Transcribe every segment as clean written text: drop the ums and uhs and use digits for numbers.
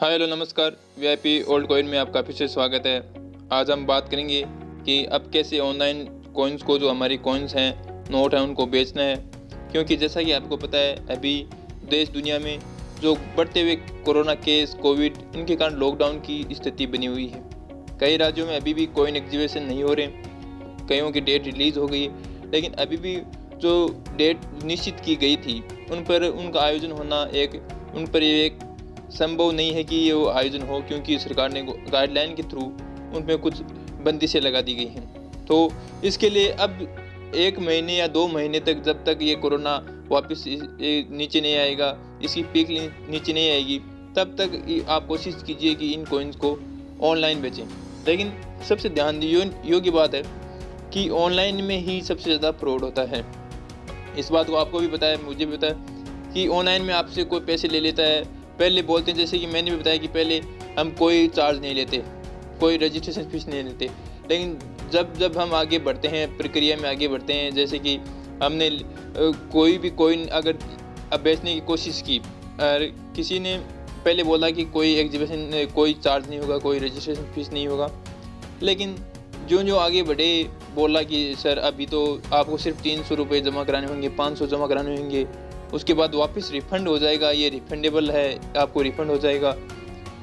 Hi hello नमस्कार। VIP old coin में आपका फिर से स्वागत है। आज हम बात करेंगे कि अब कैसे ऑनलाइन कॉइन्स को, जो हमारी कॉइन्स हैं, नोट हैं, उनको बेचना है। क्योंकि जैसा कि आपको पता है, अभी देश दुनिया में जो बढ़ते हुए कोरोना केस, कोविड, इनके कारण लॉकडाउन की स्थिति बनी हुई है। कई राज्यों में अभी भी कॉइन एग्जीबिशन नहीं हो रहे, कईयों की डेट रिलीज़ हो गई, लेकिन अभी भी जो डेट निश्चित की गई थी उन पर उनका आयोजन होना उन पर एक संभव नहीं है कि ये वो आयोजन हो, क्योंकि सरकार ने गाइडलाइन के थ्रू उन पर कुछ बंदिशें लगा दी गई हैं। तो इसके लिए अब 1 महीने या 2 महीने तक, जब तक ये कोरोना वापस नीचे नहीं आएगा, इसकी पीक नीचे नहीं आएगी, तब तक आप कोशिश कीजिए कि इन कॉइन्स को ऑनलाइन बेचें। लेकिन सबसे ध्यान योग्य बात है कि ऑनलाइन में ही सबसे ज़्यादा फ्रॉड होता है। इस बात को आपको भी पता है, मुझे भी पता है कि ऑनलाइन में आपसे कोई पैसे ले लेता है। पहले बोलते हैं, जैसे कि मैंने भी बताया कि पहले हम कोई चार्ज नहीं लेते, कोई रजिस्ट्रेशन फीस नहीं लेते। लेकिन जब हम आगे बढ़ते हैं, प्रक्रिया में आगे बढ़ते हैं, जैसे कि हमने कोई भी कॉइन अगर बेचने की कोशिश की और किसी ने पहले बोला कि कोई एग्जीबिशन, कोई चार्ज नहीं होगा, कोई रजिस्ट्रेशन फीस नहीं होगा, लेकिन जो आगे बढ़े बोला कि सर अभी तो आपको सिर्फ 300 रुपये जमा कराने होंगे, 500 जमा कराने होंगे, उसके बाद वापस रिफ़ंड हो जाएगा, ये रिफंडेबल है, आपको रिफ़ंड हो जाएगा,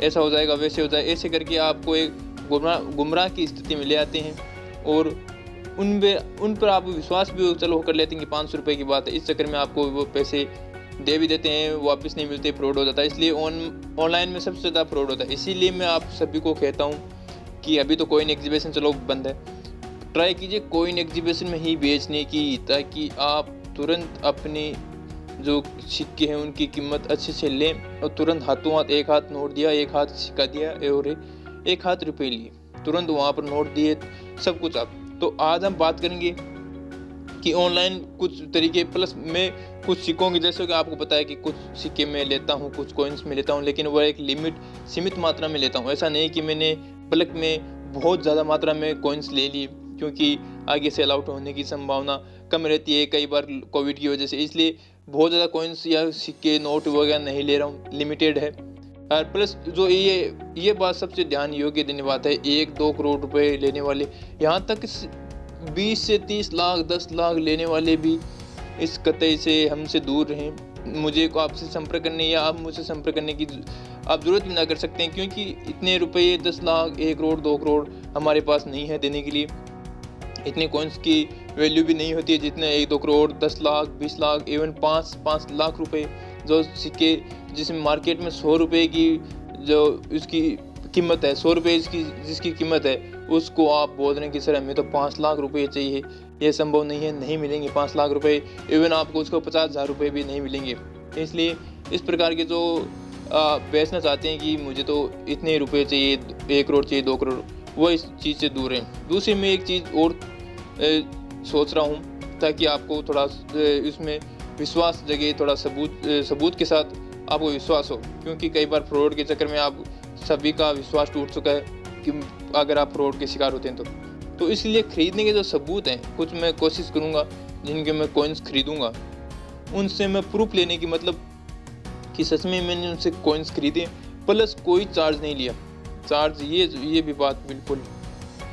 ऐसा हो जाएगा, वैसे हो जाएगा, ऐसे करके आपको एक गुमराह की स्थिति में ले आते हैं। और उन पर आप विश्वास भी चलो कर लेते हैं कि 500 रुपये की बात है, इस चक्कर में आपको वो पैसे दे भी देते हैं, वापस नहीं मिलते, फ्रॉड हो जाता है। इसलिए ऑनलाइन में सबसे ज़्यादा फ्रॉड होता है। इसीलिए मैं आप सभी को कहता हूँ कि अभी तो कॉइन एग्जीबिशन चलो बंद है, ट्राई कीजिए कॉइन एग्जीबिशन में ही बेचने की, ताकि आप तुरंत अपनी जो सिक्के हैं उनकी कीमत अच्छे से लें और तुरंत हाथों हाथ, एक हाथ नोट दिया, एक हाथ सिक्का दिया और एक हाथ रुपये लिए, तुरंत वहाँ पर नोट दिए, सब कुछ आप। तो आज हम बात करेंगे कि ऑनलाइन कुछ तरीके, प्लस मैं कुछ सिक्कों की, जैसे कि आपको पता है कि कुछ सिक्के में लेता हूँ, कुछ कॉइन्स में लेता हूँ, लेकिन वह एक सीमित मात्रा में लेता हूँ। ऐसा नहीं कि मैंने बल्क में बहुत ज़्यादा मात्रा में कॉइन्स ले लिए, क्योंकि आगे सेल आउट होने की संभावना कम रहती है कई बार कोविड की वजह से। इसलिए बहुत ज़्यादा कॉइन्स या सिक्के, नोट वगैरह नहीं ले रहा हूँ, लिमिटेड है। और प्लस जो ये बात सबसे ध्यान योग्य देने बात है, 1-2 करोड़ रुपए लेने वाले, यहाँ तक 20 से 30 लाख, 10 लाख लेने वाले भी इस कतई से हमसे दूर रहें। मुझे को आपसे संपर्क करने या आप मुझसे संपर्क करने की आप ज़रूरत भी ना कर सकते हैं, क्योंकि इतने रुपए, 10 लाख, 1 करोड़, 2 करोड़ हमारे पास नहीं है देने के लिए। इतने कॉइन्स की वैल्यू भी नहीं होती है जितने 1-2 करोड़, 10 लाख, 20 लाख, इवन 5 लाख रुपए जो सिक्के, जिसमें मार्केट में 100 रुपये की जो इसकी कीमत है, 100 रुपये जिसकी कीमत है, उसको आप बोल रहे हैं कि सर हमें तो 5 लाख रुपए चाहिए। ये संभव नहीं है, नहीं मिलेंगे 5 लाख रुपए, इवन आपको उसको 50,000 रुपये भी नहीं मिलेंगे। इसलिए इस प्रकार के जो बेचना चाहते हैं कि मुझे तो इतने रुपये चाहिए, 1 करोड़ चाहिए, 2 करोड़, वो इस चीज़ से दूर हैं। दूसरी मैं एक चीज़ और सोच रहा हूँ, ताकि आपको थोड़ा इसमें विश्वास जगे, थोड़ा सबूत के साथ आपको विश्वास हो, क्योंकि कई बार फ्रॉड के चक्कर में आप सभी का विश्वास टूट चुका है कि अगर आप फ्रॉड के शिकार होते हैं तो इसलिए ख़रीदने के जो सबूत हैं, कुछ मैं कोशिश करूँगा जिनके मैं कॉइन्स खरीदूँगा, उनसे मैं प्रूफ लेने की, मतलब कि सच में मैंने उनसे कॉइन्स खरीदे, प्लस कोई चार्ज नहीं लिया। चार्ज, ये भी बात बिल्कुल,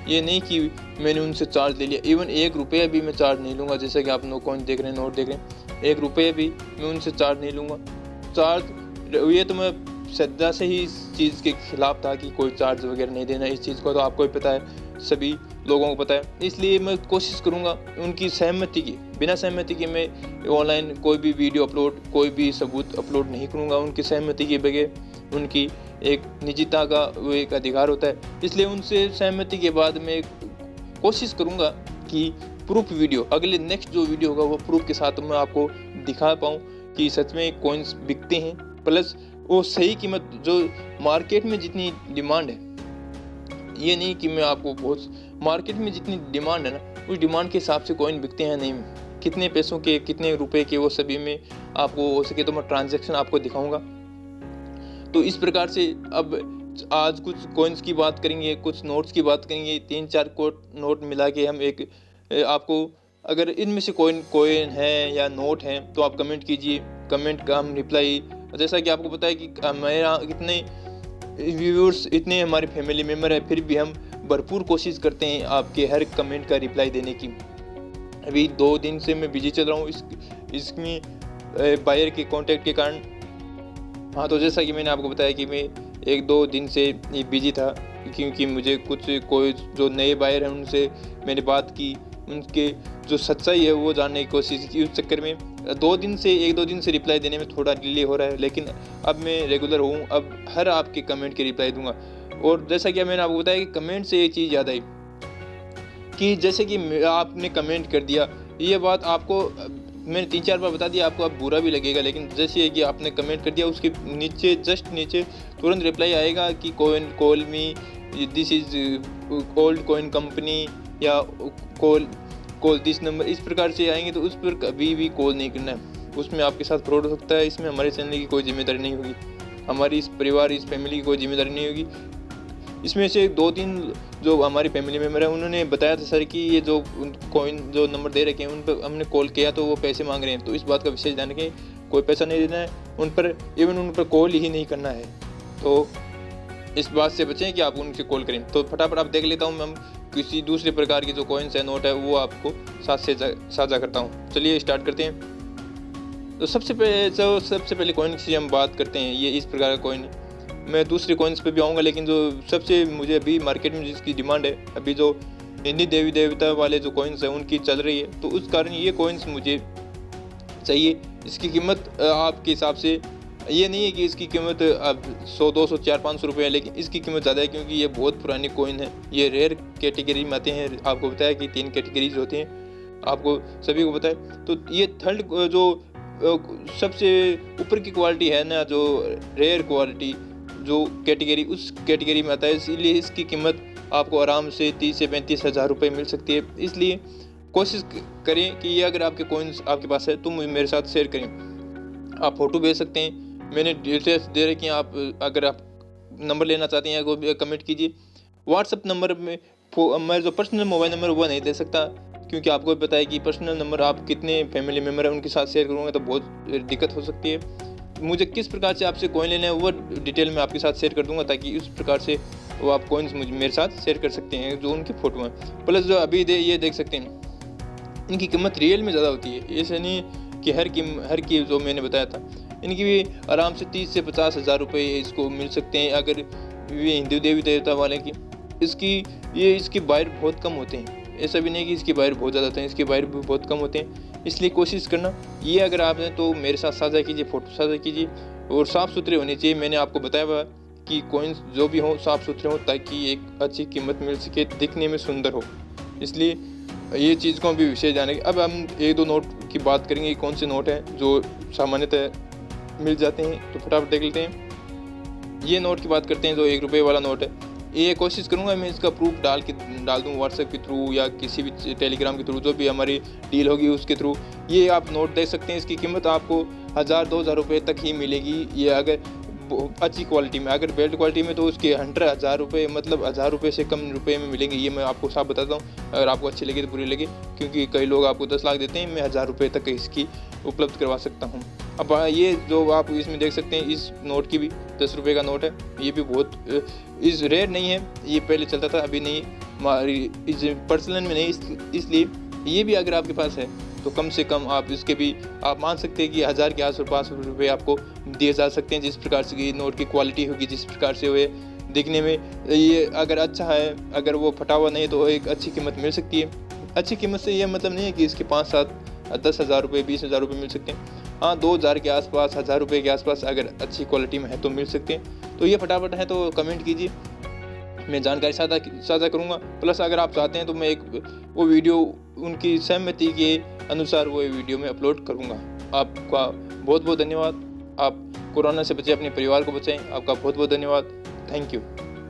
ये नहीं कि मैंने उनसे चार्ज ले लिया, इवन 1 रुपया भी मैं चार्ज नहीं लूँगा। जैसे कि आप कॉइन देख रहे हैं, नोट देख रहे हैं, 1 रुपया भी मैं उनसे चार्ज नहीं लूँगा। चार्ज, ये तो मैं सदा से ही इस चीज़ के खिलाफ था कि कोई चार्ज वगैरह नहीं देना। इस चीज़ को तो आपको भी पता है, सभी लोगों को पता है। इसलिए मैं कोशिश करूँगा उनकी सहमति की, बिना सहमति के मैं ऑनलाइन कोई भी वीडियो अपलोड, कोई भी सबूत अपलोड नहीं करूँगा उनकी सहमति के बगैर। उनकी एक निजता का वो एक अधिकार होता है, इसलिए उनसे सहमति के बाद मैं कोशिश करूँगा कि प्रूफ वीडियो, अगले नेक्स्ट जो वीडियो होगा वो प्रूफ के साथ मैं आपको दिखा पाऊँ कि सच में कॉइन्स बिकते हैं, प्लस वो सही कीमत, जो मार्केट में जितनी डिमांड है, ये नहीं कि मैं आपको बहुत, मार्केट में जितनी डिमांड है ना, उस डिमांड के हिसाब से कॉइन बिकते हैं नहीं, कितने पैसों के, कितने रुपए के, वो सभी में आपको हो सके तो मैं ट्रांजैक्शन आपको दिखाऊंगा। तो इस प्रकार से अब आज कुछ कॉइन्स की बात करेंगे, कुछ नोट्स की बात करेंगे, 3-4 नोट मिला के हम एक आपको, अगर इनमें से कोइन है या नोट है तो आप कमेंट कीजिए, कमेंट का हम रिप्लाई, जैसा कि आपको पता है कि मेरा कितने व्यूअर्स इतने हमारे फैमिली मेम्बर है, फिर भी हम भरपूर कोशिश करते हैं आपके हर कमेंट का रिप्लाई देने की। अभी 2 दिन से मैं बिजी चल रहा हूँ इसमें बायर के कांटेक्ट के कारण। हाँ, तो जैसा कि मैंने आपको बताया कि मैं 1-2 दिन से बिजी था, क्योंकि मुझे कोई जो नए बायर हैं उनसे मैंने बात की, उनके जो सच्चाई है वो जानने की कोशिश की। उस चक्कर में 1-2 दिन से रिप्लाई देने में थोड़ा डिले हो रहा है, लेकिन अब मैं रेगुलर हूँ, अब हर आपके कमेंट के रिप्लाई दूंगा। और जैसा कि मैंने आपको बताया कि कमेंट से एक चीज़ याद आई कि जैसे कि आपने कमेंट कर दिया, ये बात आपको मैंने 3-4 बार बता दिया, आपको अब बुरा भी लगेगा, लेकिन जैसे कि आपने कमेंट कर दिया उसके नीचे जस्ट नीचे तुरंत रिप्लाई आएगा कि call me, this is old coin company या कॉल दिस नंबर, इस प्रकार से आएंगे तो उस पर कभी भी कॉल नहीं करना है। उसमें आपके साथ फ्रॉड हो सकता है। इसमें हमारे चैनल की कोई जिम्मेदारी नहीं होगी, हमारी इस परिवार इस फैमिली की कोई जिम्मेदारी नहीं होगी। इसमें से 2-3 जो हमारी फैमिली मेम्बर है उन्होंने बताया था सर कि ये जो कॉइन जो नंबर दे रखे हैं उन पर हमने कॉल किया तो वो पैसे मांग रहे हैं, तो इस बात का विशेष ध्यान रखें, कोई पैसा नहीं देना है उन पर, इवन उन पर कॉल ही नहीं करना है। तो इस बात से बचें कि आप उनसे कॉल करें। तो फटाफट आप देख लेता हूँ, मैं किसी दूसरे प्रकार की जो कॉइन्स है नोट है वो आपको साझा करता हूँ। चलिए स्टार्ट करते हैं। तो सबसे पहले कॉइन की हम बात करते हैं। ये इस प्रकार का कॉइन, मैं दूसरे कॉइन्स पे भी आऊँगा, लेकिन जो सबसे मुझे अभी मार्केट में जिसकी डिमांड है, अभी जो हिंदी देवी देवता वाले जो कॉइन्स हैं उनकी चल रही है, तो उस कारण ये कॉइन्स मुझे चाहिए। इसकी कीमत आपके हिसाब से ये नहीं है कि इसकी कीमत अब 100, 200, 400, 500 रुपये है, लेकिन इसकी कीमत ज़्यादा है क्योंकि ये बहुत पुरानी कॉइन है। ये रेयर कैटेगरी में आते हैं। आपको बताया कि 3 कैटेगरीज होती हैं, आपको सभी को पता है। तो ये थर्ड जो सबसे ऊपर की क्वालिटी है ना, जो रेयर क्वालिटी जो कैटेगरी, उस कैटेगरी में आता है, इसीलिए इसकी कीमत आपको आराम से 30 से 35 हज़ार रुपये मिल सकती है। इसलिए कोशिश करें कि ये अगर आपके कॉइन्स आपके पास है तो मेरे साथ शेयर करें। आप फ़ोटो भेज सकते हैं, मैंने डिटेल्स दे रखी हैं। आप अगर आप नंबर लेना चाहते हैं तो कमेंट कीजिए। व्हाट्सअप नंबर में मैं जो पर्सनल मोबाइल नंबर वो नहीं दे सकता, क्योंकि आपको भी पता है कि पर्सनल नंबर आप कितने फैमिली मेम्बर हैं उनके साथ शेयर करूँगा तो बहुत दिक्कत हो सकती है। मुझे किस प्रकार से आपसे कॉइन लेना है वो डिटेल में आपके साथ शेयर कर दूंगा, ताकि उस प्रकार से वो आप कॉइन्स मेरे साथ शेयर कर सकते हैं जो उनकी फ़ोटो हैं। प्लस जो अभी ये देख सकते हैं, इनकी कीमत रियल में ज़्यादा होती है। ऐसे नहीं कि हर की जो मैंने बताया था, इनकी भी आराम से 30 से 50 हज़ार रुपये इसको मिल सकते हैं। अगर ये हिंदू देवी देवता वाले की इसकी बायर बहुत कम होते हैं। ऐसा भी नहीं कि इसकी बायर बहुत ज़्यादा होते हैं, इसके बायर भी बहुत कम होते हैं। इसलिए कोशिश करना, ये अगर आप हैं तो मेरे साथ साझा कीजिए, फ़ोटो साझा कीजिए, और साफ़ सुथरे होने चाहिए। मैंने आपको बताया हुआ कि कॉइन्स जो भी हों साफ़ सुथरे हों, ताकि एक अच्छी कीमत मिल सके, दिखने में सुंदर हो। इसलिए ये चीज़ को भी विशेष जाने। अब हम 1-2 नोट की बात करेंगे, कौन से नोट हैं जो सामान्यतः मिल जाते हैं, तो फटाफट देख लेते हैं। ये नोट की बात करते हैं जो 1 रुपये वाला नोट है। ये कोशिश करूंगा मैं इसका प्रूफ डाल दूं व्हाट्सएप के थ्रू या किसी भी टेलीग्राम के थ्रू, जो भी हमारी डील होगी उसके थ्रू। ये आप नोट देख सकते हैं, इसकी कीमत आपको 1000-2000 रुपये तक ही मिलेगी। ये अगर अच्छी क्वालिटी में, अगर बेल्ट क्वालिटी में तो उसके 100,000 रुपये, मतलब 1000 रुपये से कम रुपये में मिलेंगे। ये मैं आपको साफ बताता हूँ, अगर आपको अच्छी लगे तो बुरी लगे, क्योंकि कई लोग आपको 10 लाख देते हैं, मैं 1000 रुपये तक इसकी उपलब्ध करवा सकता हूँ। अब ये जो आप इसमें देख सकते हैं, इस नोट की भी 10 रुपये का नोट है। ये भी बहुत इस रेयर नहीं है, ये पहले चलता था, अभी नहीं, इस पर्सनल में नहीं, इसलिए ये भी अगर आपके पास है तो कम से कम आप इसके भी आप मान सकते हैं कि 1000 के आस-पास रुपये आपको दिए जा सकते हैं। जिस प्रकार से ये नोट की क्वालिटी होगी, जिस प्रकार से वो दिखने में, ये अगर अच्छा है, अगर वो फटा हुआ नहीं तो एक अच्छी कीमत मिल सकती है। अच्छी कीमत से ये मतलब नहीं है कि इसके 5, 7, 10 हज़ार रुपये, 20 हज़ार रुपये मिल सकते हैं। हाँ, 2000 के आसपास, 1000 रुपये के आसपास अगर अच्छी क्वालिटी में है तो मिल सकते हैं। तो ये फटाफट है तो कमेंट कीजिए, मैं जानकारी साझा करूँगा। प्लस अगर आप चाहते हैं तो मैं वो वीडियो उनकी सहमति के अनुसार वो वीडियो में अपलोड करूँगा। आपका बहुत बहुत धन्यवाद। आप कोरोना से बचे, अपने परिवार को बचाएं। आपका बहुत बहुत धन्यवाद। Thank you.